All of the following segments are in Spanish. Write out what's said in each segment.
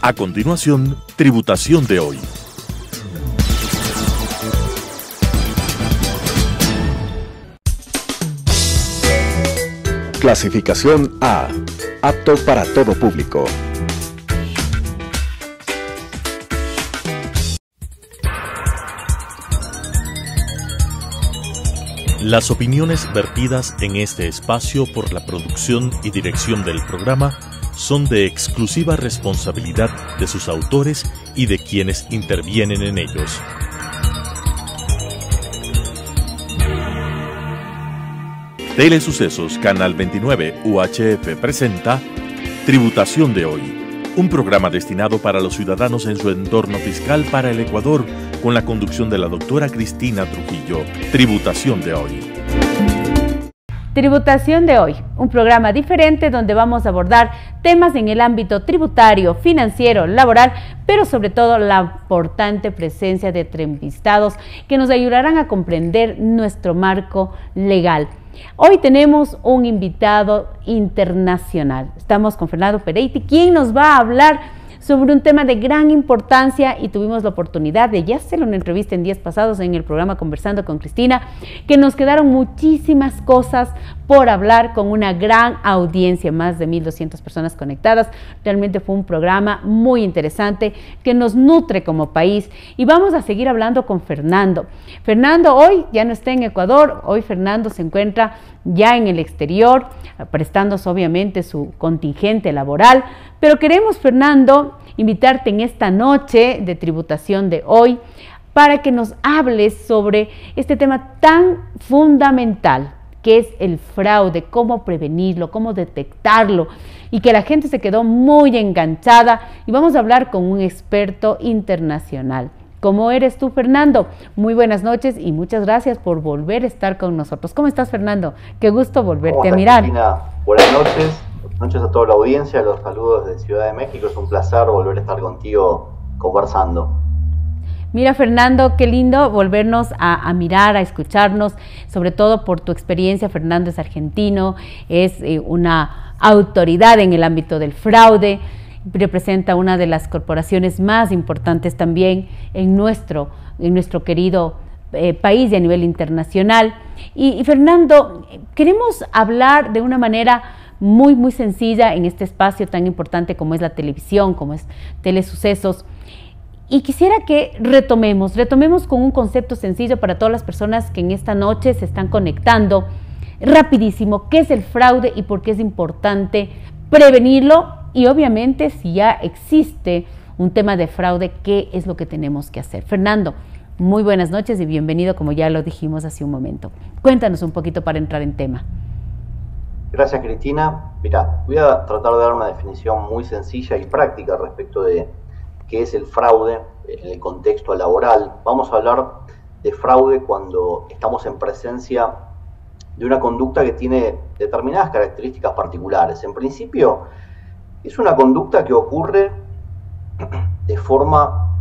A continuación, Tributación de hoy. Clasificación A. Apto para todo público. Las opiniones vertidas en este espacio por la producción y dirección del programa son de exclusiva responsabilidad de sus autores y de quienes intervienen en ellos. Telesucesos Canal 29 UHF presenta Tributación de hoy, un programa destinado para los ciudadanos en su entorno fiscal para el Ecuador, con la conducción de la doctora Cristina Trujillo. Tributación de hoy. Tributación de hoy, un programa diferente donde vamos a abordar temas en el ámbito tributario, financiero, laboral, pero sobre todo la importante presencia de entrevistados que nos ayudarán a comprender nuestro marco legal. Hoy tenemos un invitado internacional. Estamos con Fernando Peretti, quien nos va a hablar sobre un tema de gran importancia, y tuvimos la oportunidad de ya hacer una entrevista en días pasados en el programa Conversando con Cristina, que nos quedaron muchísimas cosas por hablar con una gran audiencia, más de 1.200 personas conectadas. Realmente fue un programa muy interesante que nos nutre como país, y vamos a seguir hablando con Fernando. Fernando hoy ya no está en Ecuador, hoy Fernando se encuentra ya en el exterior, prestándose obviamente su contingente laboral, pero queremos, Fernando, invitarte en esta noche de tributación de hoy para que nos hables sobre este tema tan fundamental que es el fraude, cómo prevenirlo, cómo detectarlo, y que la gente se quedó muy enganchada, y vamos a hablar con un experto internacional. ¿Cómo eres tú, Fernando? Muy buenas noches y muchas gracias por volver a estar con nosotros. ¿Cómo estás, Fernando? Qué gusto volverte a mirar. Cristina? Buenas noches a toda la audiencia, los saludos desde Ciudad de México. Es un placer volver a estar contigo conversando. Mira, Fernando, qué lindo volvernos a mirar, a escucharnos, sobre todo por tu experiencia. Fernando es argentino, es una autoridad en el ámbito del fraude, representa una de las corporaciones más importantes también en nuestro querido país y a nivel internacional. Y Fernando, queremos hablar de una manera muy, muy sencilla en este espacio tan importante como es la televisión, como es Telesucesos. Y quisiera que retomemos con un concepto sencillo para todas las personas que en esta noche se están conectando. Rapidísimo, ¿qué es el fraude y por qué es importante prevenirlo? Y obviamente, si ya existe un tema de fraude, ¿qué es lo que tenemos que hacer? Fernando, muy buenas noches y bienvenido, como ya lo dijimos hace un momento. Cuéntanos un poquito para entrar en tema. Gracias, Cristina. Mira, voy a tratar de dar una definición muy sencilla y práctica respecto de qué es el fraude en el contexto laboral. Vamos a hablar de fraude cuando estamos en presencia de una conducta que tiene determinadas características particulares. En principio, es una conducta que ocurre de forma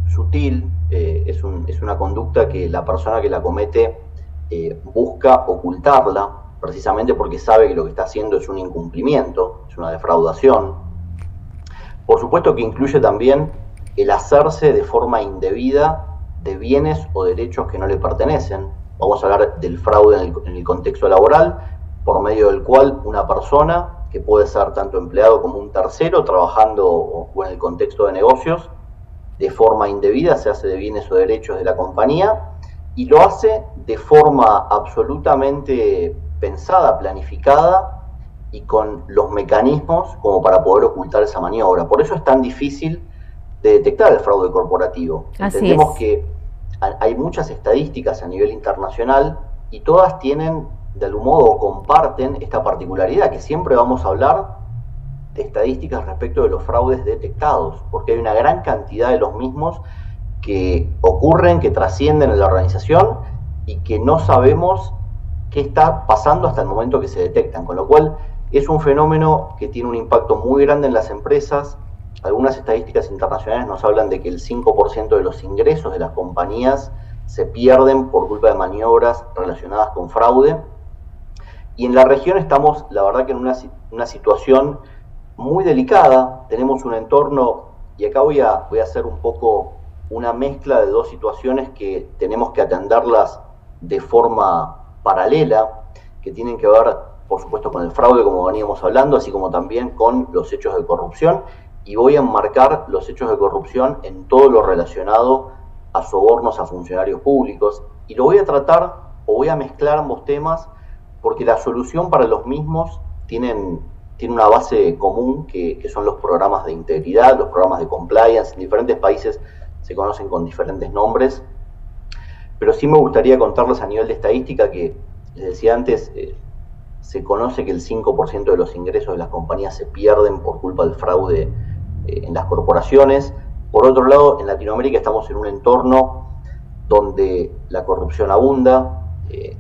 sutil, es una conducta que la persona que la comete busca ocultarla, precisamente porque sabe que lo que está haciendo es un incumplimiento, es una defraudación. Por supuesto que incluye también el hacerse de forma indebida de bienes o derechos que no le pertenecen. Vamos a hablar del fraude en el contexto laboral, por medio del cual una persona, que puede ser tanto empleado como un tercero, trabajando o en el contexto de negocios, de forma indebida se hace de bienes o derechos de la compañía, y lo hace de forma absolutamente pensada, planificada, y con los mecanismos como para poder ocultar esa maniobra. Por eso es tan difícil de detectar el fraude corporativo. Entendemos que hay muchas estadísticas a nivel internacional y todas tienen, de algún modo, comparten esta particularidad, que siempre vamos a hablar de estadísticas respecto de los fraudes detectados, porque hay una gran cantidad de los mismos que ocurren, que trascienden en la organización y que no sabemos qué está pasando hasta el momento que se detectan, con lo cual es un fenómeno que tiene un impacto muy grande en las empresas. Algunas estadísticas internacionales nos hablan de que el 5% de los ingresos de las compañías se pierden por culpa de maniobras relacionadas con fraude. Y en la región estamos, la verdad, que en una situación muy delicada. Tenemos un entorno, y acá voy a hacer un poco una mezcla de dos situaciones que tenemos que atenderlas de forma paralela, que tienen que ver, por supuesto, con el fraude, como veníamos hablando, así como también con los hechos de corrupción, y voy a enmarcar los hechos de corrupción en todo lo relacionado a sobornos a funcionarios públicos, y lo voy a tratar, o voy a mezclar ambos temas, porque la solución para los mismos tiene una base común, que son los programas de integridad, los programas de compliance. En diferentes países se conocen con diferentes nombres, pero sí me gustaría contarles a nivel de estadística que, les decía antes, se conoce que el 5% de los ingresos de las compañías se pierden por culpa del fraude en las corporaciones. Por otro lado, en Latinoamérica estamos en un entorno donde la corrupción abunda.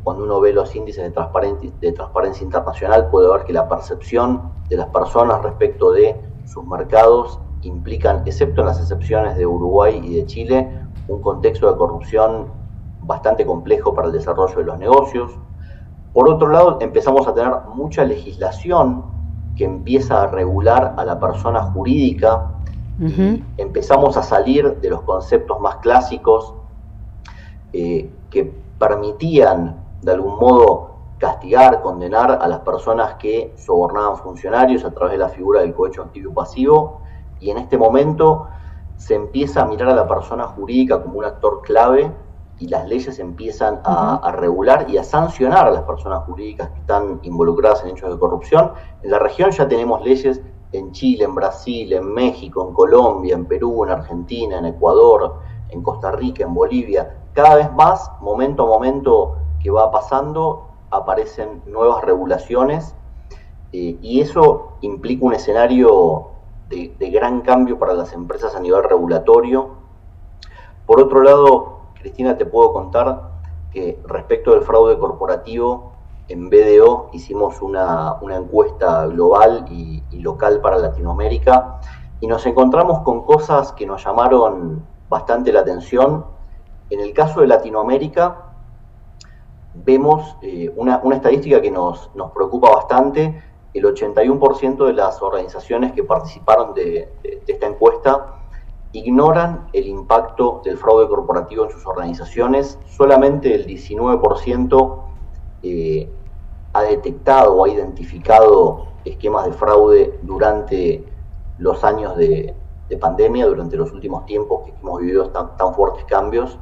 Cuando uno ve los índices de transparencia internacional, puede ver que la percepción de las personas respecto de sus mercados implican, excepto en las excepciones de Uruguay y de Chile, un contexto de corrupción bastante complejo para el desarrollo de los negocios. Por otro lado, empezamos a tener mucha legislación que empieza a regular a la persona jurídica. Y empezamos a salir de los conceptos más clásicos que permitían de algún modo castigar, condenar a las personas que sobornaban funcionarios a través de la figura del cohecho activo y pasivo, y en este momento se empieza a mirar a la persona jurídica como un actor clave, y las leyes empiezan a regular y a sancionar a las personas jurídicas que están involucradas en hechos de corrupción. En la región ya tenemos leyes en Chile, en Brasil, en México, en Colombia, en Perú, en Argentina, en Ecuador, en Costa Rica, en Bolivia. Cada vez más, momento a momento que va pasando, aparecen nuevas regulaciones, y eso implica un escenario de gran cambio para las empresas a nivel regulatorio. Por otro lado, Cristina, te puedo contar que respecto del fraude corporativo, en BDO hicimos una encuesta global y local para Latinoamérica, y nos encontramos con cosas que nos llamaron bastante la atención. En el caso de Latinoamérica, vemos una estadística que nos preocupa bastante. El 81% de las organizaciones que participaron de esta encuesta ignoran el impacto del fraude corporativo en sus organizaciones. Solamente el 19% ha detectado o ha identificado esquemas de fraude durante los años de pandemia, durante los últimos tiempos que hemos vivido tan fuertes cambios.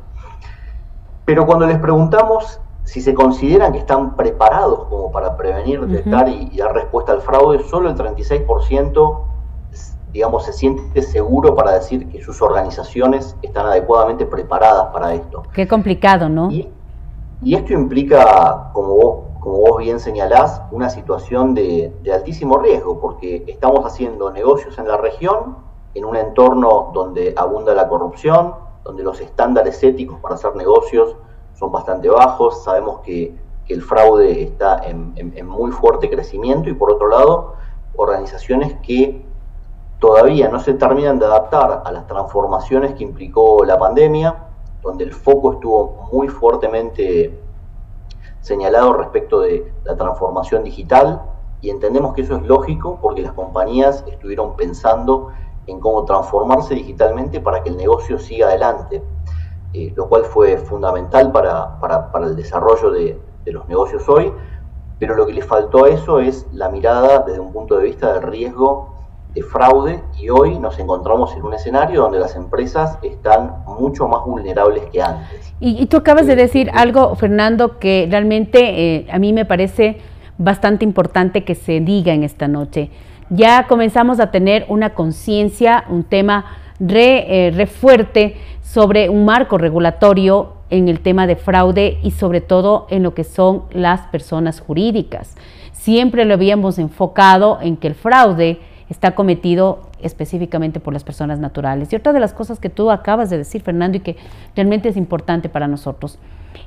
Pero cuando les preguntamos si se consideran que están preparados como para prevenir, detectar y dar respuesta al fraude, solo el 36%, digamos, se siente seguro para decir que sus organizaciones están adecuadamente preparadas para esto. Qué complicado, ¿no? Y esto implica, como vos bien señalás, una situación de altísimo riesgo, porque estamos haciendo negocios en la región, en un entorno donde abunda la corrupción, donde los estándares éticos para hacer negocios son bastante bajos. Sabemos que el fraude está en muy fuerte crecimiento, y por otro lado, organizaciones que todavía no se terminan de adaptar a las transformaciones que implicó la pandemia, donde el foco estuvo muy fuertemente señalado respecto de la transformación digital, y entendemos que eso es lógico porque las compañías estuvieron pensando en cómo transformarse digitalmente para que el negocio siga adelante, lo cual fue fundamental para el desarrollo de los negocios hoy. Pero lo que le faltó a eso es la mirada desde un punto de vista del riesgo de fraude, y hoy nos encontramos en un escenario donde las empresas están mucho más vulnerables que antes. Y tú acabas de decir algo, Fernando, que realmente a mí me parece bastante importante que se diga en esta noche. Ya comenzamos a tener una conciencia, un tema re fuerte sobre un marco regulatorio en el tema de fraude, y sobre todo en lo que son las personas jurídicas. Siempre lo habíamos enfocado en que el fraude está cometido específicamente por las personas naturales. Y otra de las cosas que tú acabas de decir, Fernando, y que realmente es importante para nosotros,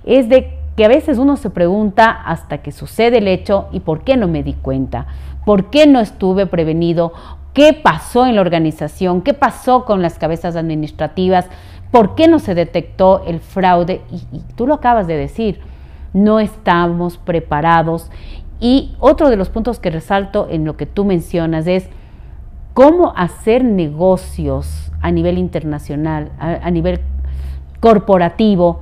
es de que a veces uno se pregunta hasta que sucede el hecho, ¿y por qué no me di cuenta? ¿Por qué no estuve prevenido? ¿Qué pasó en la organización? ¿Qué pasó con las cabezas administrativas? ¿Por qué no se detectó el fraude? Y tú lo acabas de decir, no estamos preparados. Y otro de los puntos que resalto en lo que tú mencionas es cómo hacer negocios a nivel internacional, a nivel corporativo.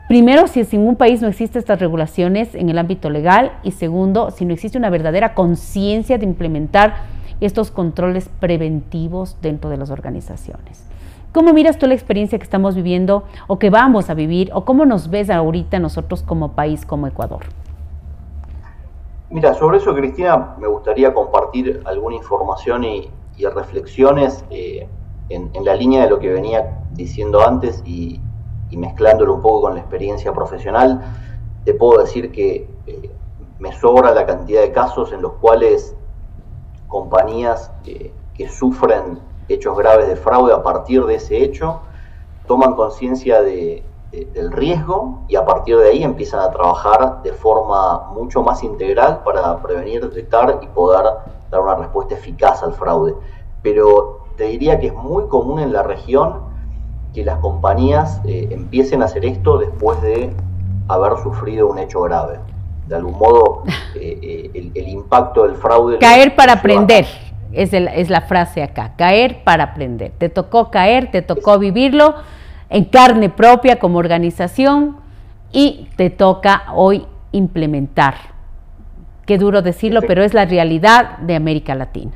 Primero, si en un país no existen estas regulaciones en el ámbito legal, y segundo, si no existe una verdadera conciencia de implementar estos controles preventivos dentro de las organizaciones. ¿Cómo miras tú la experiencia que estamos viviendo o que vamos a vivir, o cómo nos ves ahorita nosotros como país, como Ecuador? Mira, sobre eso, Cristina, me gustaría compartir alguna información y reflexiones en la línea de lo que venía diciendo antes y mezclándolo un poco con la experiencia profesional. Te puedo decir que me sobra la cantidad de casos en los cuales compañías que sufren hechos graves de fraude a partir de ese hecho toman conciencia del riesgo y a partir de ahí empiezan a trabajar de forma mucho más integral para prevenir, detectar y poder dar una respuesta eficaz al fraude. Pero te diría que es muy común en la región que las compañías empiecen a hacer esto después de haber sufrido un hecho grave. De algún modo, el impacto del fraude... Caer para aprender, es la frase acá, caer para aprender. Te tocó caer, te tocó vivirlo en carne propia como organización y te toca hoy implementar. Qué duro decirlo, pero es la realidad de América Latina.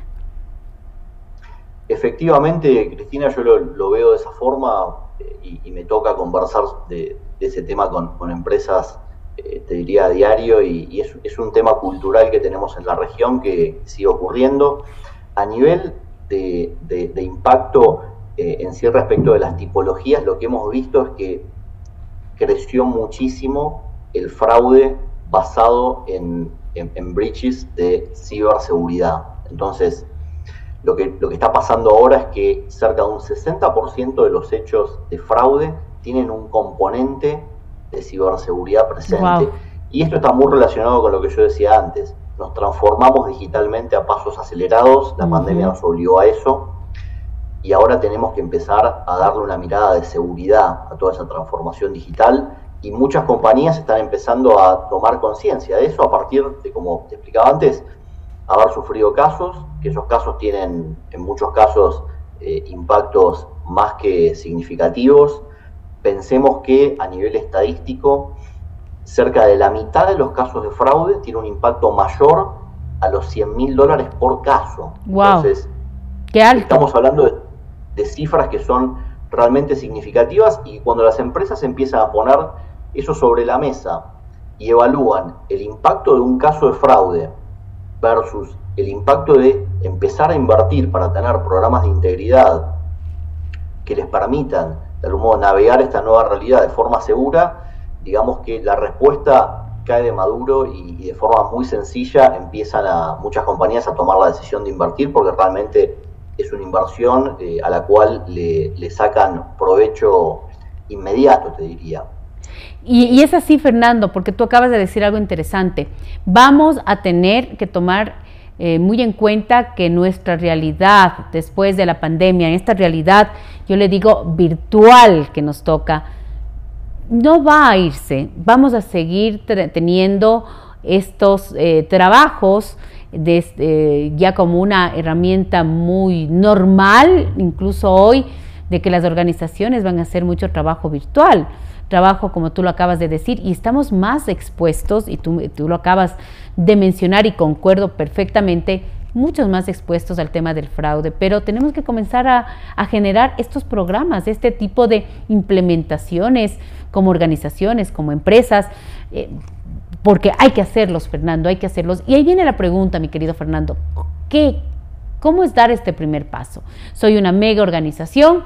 Efectivamente, Cristina, yo lo veo de esa forma y me toca conversar de ese tema con empresas, te diría a diario, y es un tema cultural que tenemos en la región que sigue ocurriendo. A nivel de impacto en sí respecto de las tipologías, lo que hemos visto es que creció muchísimo el fraude basado en breaches de ciberseguridad. Entonces, lo que está pasando ahora es que cerca de un 60% de los hechos de fraude tienen un componente de ciberseguridad presente. Wow. Y esto está muy relacionado con lo que yo decía antes. Nos transformamos digitalmente a pasos acelerados, la pandemia nos obligó a eso, y ahora tenemos que empezar a darle una mirada de seguridad a toda esa transformación digital, y muchas compañías están empezando a tomar conciencia de eso a partir de, como te explicaba antes, haber sufrido casos, que esos casos tienen en muchos casos impactos más que significativos. Pensemos que a nivel estadístico, cerca de la mitad de los casos de fraude tiene un impacto mayor a los $100.000 por caso. Wow. Entonces, qué alto. Estamos hablando de cifras que son realmente significativas, y cuando las empresas empiezan a poner eso sobre la mesa y evalúan el impacto de un caso de fraude versus el impacto de empezar a invertir para tener programas de integridad que les permitan de algún modo navegar esta nueva realidad de forma segura, digamos que la respuesta cae de maduro y de forma muy sencilla empiezan muchas compañías a tomar la decisión de invertir, porque realmente es una inversión a la cual le sacan provecho inmediato, te diría. Y es así, Fernando, porque tú acabas de decir algo interesante. Vamos a tener que tomar muy en cuenta que nuestra realidad después de la pandemia, en esta realidad, yo le digo virtual que nos toca, no va a irse. Vamos a seguir teniendo estos trabajos ya como una herramienta muy normal, incluso hoy, de que las organizaciones van a hacer mucho trabajo virtual. Trabajo, como tú lo acabas de decir, y estamos más expuestos, y tú lo acabas de mencionar y concuerdo perfectamente, muchos más expuestos al tema del fraude, pero tenemos que comenzar a generar estos programas, este tipo de implementaciones como organizaciones, como empresas, porque hay que hacerlos, Fernando, hay que hacerlos. Y ahí viene la pregunta, mi querido Fernando, ¿cómo es dar este primer paso? Soy una mega organización,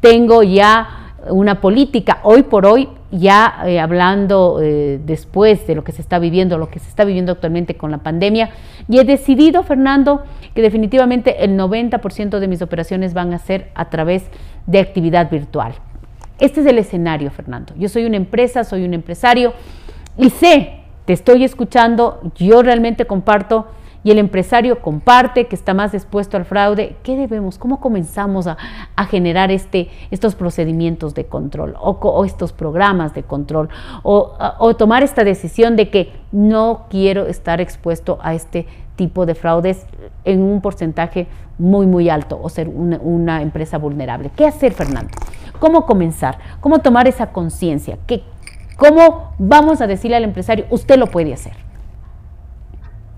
tengo ya una política, hoy por hoy, ya hablando después de lo que se está viviendo actualmente con la pandemia, y he decidido, Fernando, que definitivamente el 90% de mis operaciones van a ser a través de actividad virtual. Este es el escenario, Fernando. Yo soy una empresa, soy un empresario, y sé, te estoy escuchando, yo realmente comparto y el empresario comparte, que está más expuesto al fraude, ¿qué debemos? ¿Cómo comenzamos a generar estos procedimientos de control o estos programas de control o tomar esta decisión de que no quiero estar expuesto a este tipo de fraudes en un porcentaje muy, muy alto o ser una empresa vulnerable? ¿Qué hacer, Fernando? ¿Cómo comenzar? ¿Cómo tomar esa conciencia? ¿Cómo vamos a decirle al empresario, usted lo puede hacer?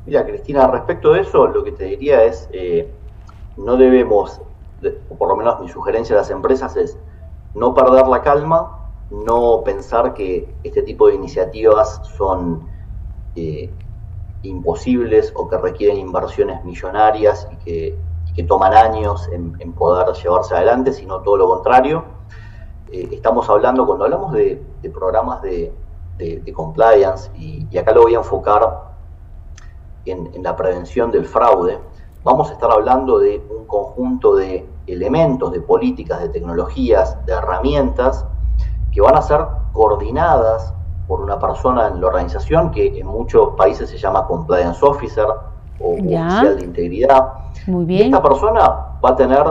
Mira, Cristina, respecto de eso, lo que te diría es, no debemos, o por lo menos mi sugerencia a las empresas es no perder la calma, no pensar que este tipo de iniciativas son imposibles o que requieren inversiones millonarias y que toman años en poder llevarse adelante, sino todo lo contrario. Estamos hablando, cuando hablamos de programas de compliance, y acá lo voy a enfocar en la prevención del fraude, vamos a estar hablando de un conjunto de elementos, de políticas, de tecnologías, de herramientas que van a ser coordinadas por una persona en la organización que en muchos países se llama compliance officer o oficial de integridad. Muy bien. Y esta persona va a tener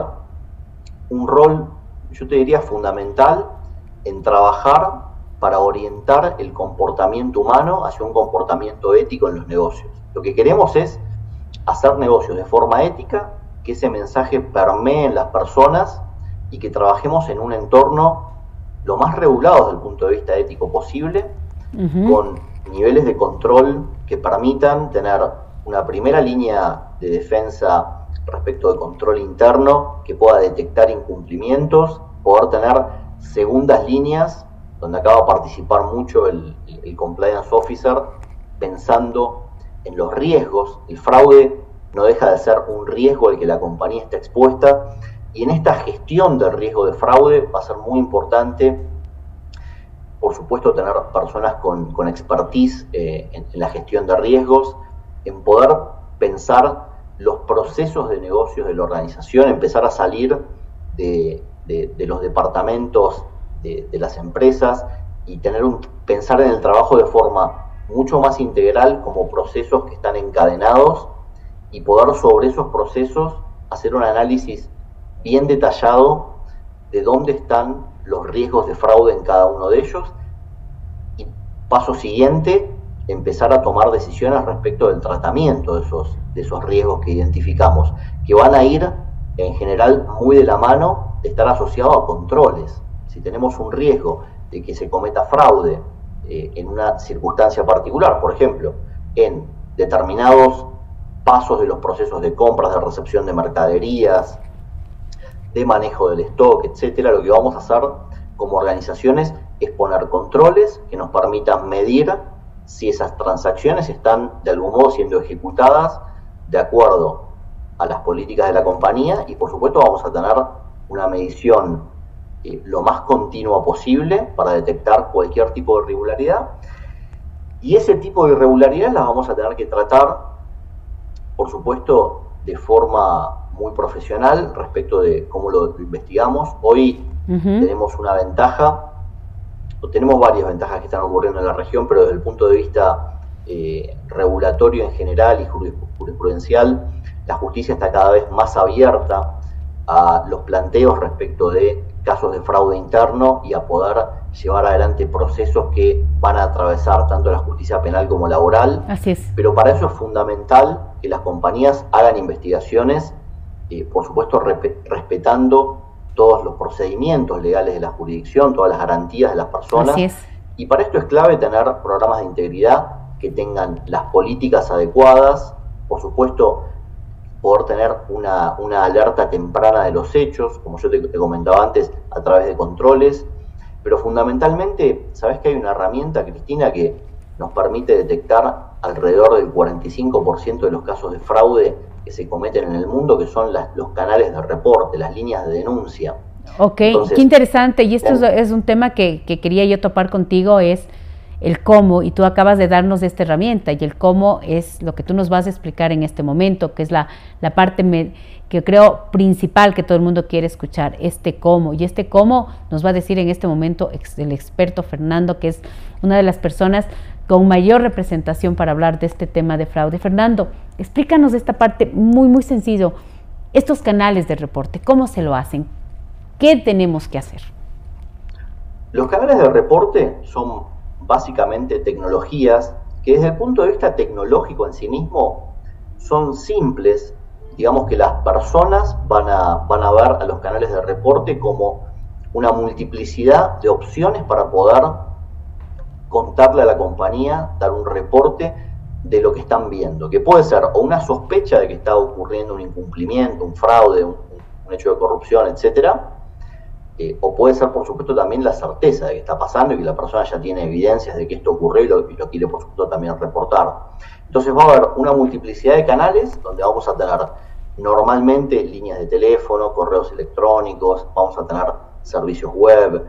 un rol, yo te diría, fundamental en trabajar para orientar el comportamiento humano hacia un comportamiento ético en los negocios. Lo que queremos es hacer negocios de forma ética, que ese mensaje permee en las personas y que trabajemos en un entorno lo más regulado desde el punto de vista ético posible, con niveles de control que permitan tener una primera línea de defensa respecto de control interno que pueda detectar incumplimientos, poder tener segundas líneas donde acaba de participar mucho el compliance officer pensando en los riesgos. El fraude no deja de ser un riesgo al que la compañía está expuesta, y en esta gestión del riesgo de fraude va a ser muy importante, por supuesto, tener personas con expertise en la gestión de riesgos, en poder pensar los procesos de negocios de la organización, empezar a salir de los departamentos de las empresas y pensar en el trabajo de forma mucho más integral, como procesos que están encadenados, y poder sobre esos procesos hacer un análisis bien detallado de dónde están los riesgos de fraude en cada uno de ellos, y paso siguiente, empezar a tomar decisiones respecto del tratamiento de esos riesgos que identificamos, que van a ir en general muy de la mano de estar asociado a controles. Si tenemos un riesgo de que se cometa fraude en una circunstancia particular, por ejemplo, en determinados pasos de los procesos de compras, de recepción de mercaderías, de manejo del stock, etcétera, lo que vamos a hacer como organizaciones es poner controles que nos permitan medir si esas transacciones están de algún modo siendo ejecutadas de acuerdo a las políticas de la compañía, y por supuesto vamos a tener una medición lo más continua posible para detectar cualquier tipo de irregularidad, y ese tipo de irregularidades las vamos a tener que tratar, por supuesto, de forma muy profesional respecto de cómo lo investigamos. Hoy tenemos una ventaja, o tenemos varias ventajas que están ocurriendo en la región, pero desde el punto de vista regulatorio en general y jurisprudencial, la justicia está cada vez más abierta a los planteos respecto de casos de fraude interno y a poder llevar adelante procesos que van a atravesar tanto la justicia penal como laboral. Así es. Pero para eso es fundamental que las compañías hagan investigaciones, por supuesto respetando todos los procedimientos legales de la jurisdicción, todas las garantías de las personas. Así es. Y para esto es clave tener programas de integridad que tengan las políticas adecuadas, por supuesto poder tener una alerta temprana de los hechos, como yo te comentaba antes, a través de controles, pero fundamentalmente, ¿sabes que hay una herramienta, Cristina, que nos permite detectar alrededor del 45% de los casos de fraude que se cometen en el mundo, que son los canales de reporte, las líneas de denuncia? Ok, entonces, qué interesante, y esto es un tema que quería yo topar contigo, es el cómo, y tú acabas de darnos esta herramienta, y el cómo es lo que tú nos vas a explicar en este momento, que es la parte que creo principal que todo el mundo quiere escuchar, este cómo, y este cómo nos va a decir en este momento el experto Fernando, que es una de las personas con mayor representación para hablar de este tema de fraude. Fernando, explícanos esta parte muy sencillo. Estos canales de reporte, ¿cómo se lo hacen? ¿Qué tenemos que hacer? Los canales de reporte son básicamente tecnologías que desde el punto de vista tecnológico en sí mismo son simples. Digamos que las personas van a ver a los canales de reporte como una multiplicidad de opciones para poder contarle a la compañía, dar un reporte de lo que están viendo, que puede ser o una sospecha de que está ocurriendo un incumplimiento, un fraude, un hecho de corrupción, etcétera, o puede ser, por supuesto, también la certeza de que está pasando y que la persona ya tiene evidencias de que esto ocurrió y lo quiere, por supuesto, también reportar. Entonces va a haber una multiplicidad de canales donde vamos a tener normalmente líneas de teléfono, correos electrónicos, vamos a tener servicios web,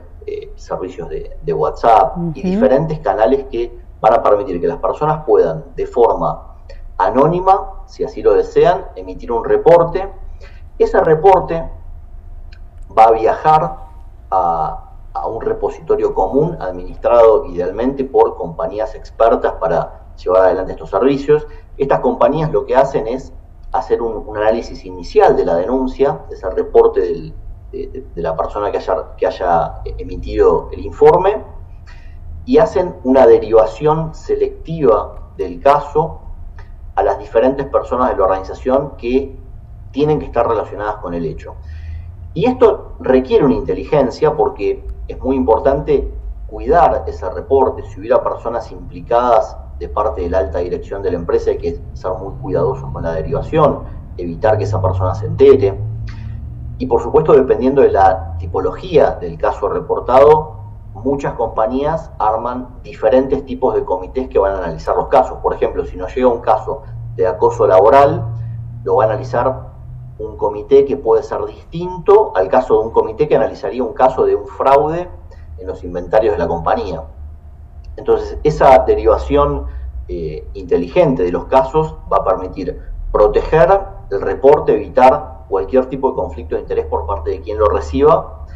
servicios de WhatsApp y diferentes canales que van a permitir que las personas puedan, de forma anónima, si así lo desean, emitir un reporte. Ese reporte va a viajar a un repositorio común administrado idealmente por compañías expertas para llevar adelante estos servicios. Estas compañías lo que hacen es hacer un análisis inicial de la denuncia, de ese reporte de la persona que haya emitido el informe, y hacen una derivación selectiva del caso a las diferentes personas de la organización que tienen que estar relacionadas con el hecho. Y esto requiere una inteligencia porque es muy importante cuidar ese reporte. Si hubiera personas implicadas de parte de la alta dirección de la empresa, hay que ser muy cuidadosos con la derivación, evitar que esa persona se entere. Y por supuesto, dependiendo de la tipología del caso reportado, muchas compañías arman diferentes tipos de comités que van a analizar los casos. Por ejemplo, si nos llega un caso de acoso laboral, lo va a analizar un comité que puede ser distinto al caso de un comité que analizaría un caso de un fraude en los inventarios de la compañía. Entonces, esa derivación inteligente de los casos va a permitir proteger el reporte, evitar cualquier tipo de conflicto de interés por parte de quien lo reciba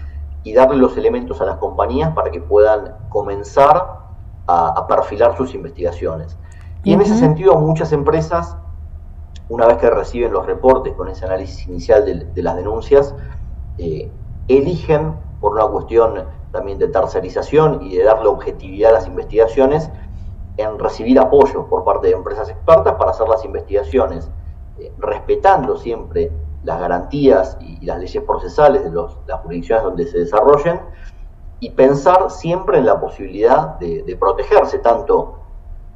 y darle los elementos a las compañías para que puedan comenzar a perfilar sus investigaciones. Y en ese sentido, muchas empresas, una vez que reciben los reportes con ese análisis inicial de las denuncias, eligen, por una cuestión también de tercerización y de darle objetividad a las investigaciones, en recibir apoyo por parte de empresas expertas para hacer las investigaciones, respetando siempre las garantías y las leyes procesales de las jurisdicciones donde se desarrollen, y pensar siempre en la posibilidad de protegerse, tanto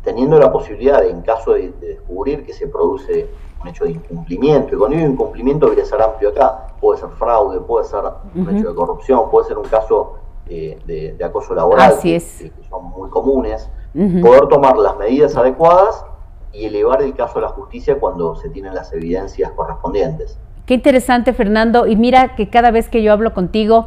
teniendo la posibilidad de, en caso de descubrir que se produce un hecho de incumplimiento, y cuando digo incumplimiento debería ser amplio acá, puede ser fraude, puede ser un hecho de corrupción, puede ser un caso de acoso laboral, que son muy comunes, poder tomar las medidas adecuadas y elevar el caso a la justicia cuando se tienen las evidencias correspondientes. Qué interesante, Fernando, y mira que cada vez que yo hablo contigo,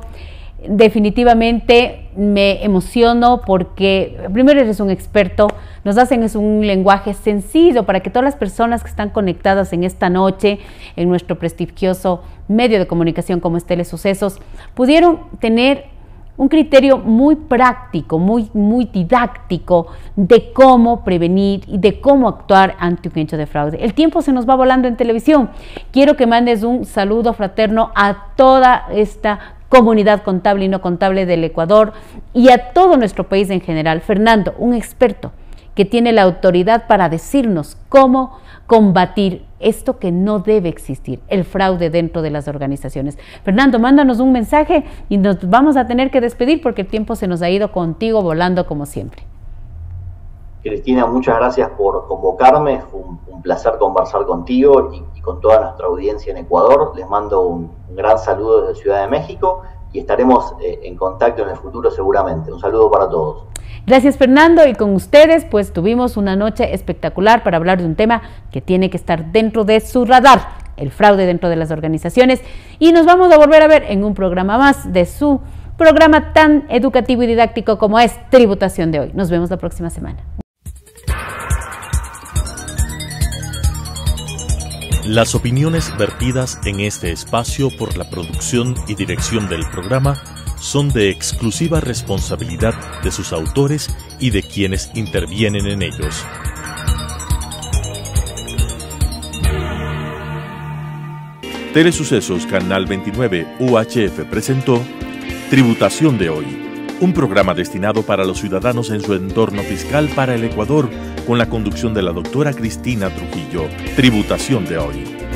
definitivamente me emociono porque primero eres un experto, nos hacen un lenguaje sencillo para que todas las personas que están conectadas en esta noche en nuestro prestigioso medio de comunicación como es Telesucesos pudieron tener un criterio muy práctico, muy didáctico de cómo prevenir y de cómo actuar ante un hecho de fraude. El tiempo se nos va volando en televisión. Quiero que mandes un saludo fraterno a toda esta comunidad contable y no contable del Ecuador y a todo nuestro país en general. Fernando, un experto que tiene la autoridad para decirnos cómo combatir esto que no debe existir, el fraude dentro de las organizaciones. Fernando, mándanos un mensaje y nos vamos a tener que despedir porque el tiempo se nos ha ido contigo volando como siempre. Cristina, muchas gracias por convocarme, fue un placer conversar contigo y con toda nuestra audiencia en Ecuador. Les mando un gran saludo desde Ciudad de México y estaremos en contacto en el futuro seguramente. Un saludo para todos. Gracias, Fernando, y con ustedes pues tuvimos una noche espectacular para hablar de un tema que tiene que estar dentro de su radar, el fraude dentro de las organizaciones, y nos vamos a volver a ver en un programa más de su programa tan educativo y didáctico como es Tributación de Hoy. Nos vemos la próxima semana. Las opiniones vertidas en este espacio por la producción y dirección del programa son de exclusiva responsabilidad de sus autores y de quienes intervienen en ellos. Telesucesos Canal 29 UHF presentó Tributación de Hoy, un programa destinado para los ciudadanos en su entorno fiscal para el Ecuador, con la conducción de la doctora Cristina Trujillo. Tributación de Hoy.